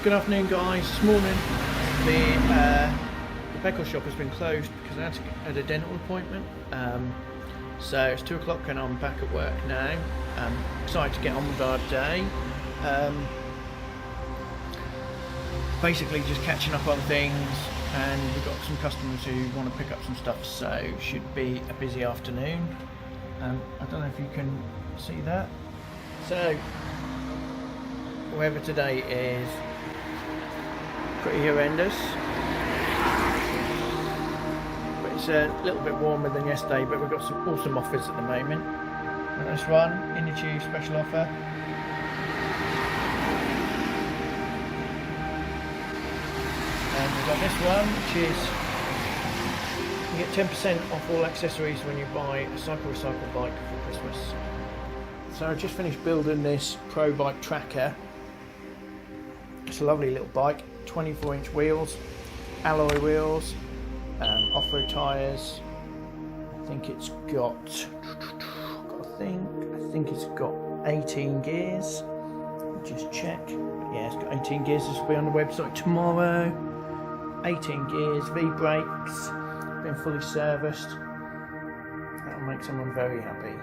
Good afternoon, guys. This morning the petrol shop has been closed because I had a dental appointment. So it's 2 o'clock and I'm back at work now. Excited to get on with our day. Basically just catching up on things, and we've got some customers who want to pick up some stuff, so should be a busy afternoon. I don't know if you can see that. So the weather today is pretty horrendous, but it's a little bit warmer than yesterday, but we've got some awesome offers at the moment. This one, in the tube special offer. And we've got this one, which is, you get 10% off all accessories when you buy a CycleRecycle bike for Christmas. So I just finished building this Pro Bike tracker. It's a lovely little bike, 24-inch wheels, alloy wheels, off-road tyres. I think it's got, I think it's got 18 gears. Just check. Yeah, it's got 18 gears. This will be on the website tomorrow. 18 gears, V brakes, been fully serviced. That'll make someone very happy.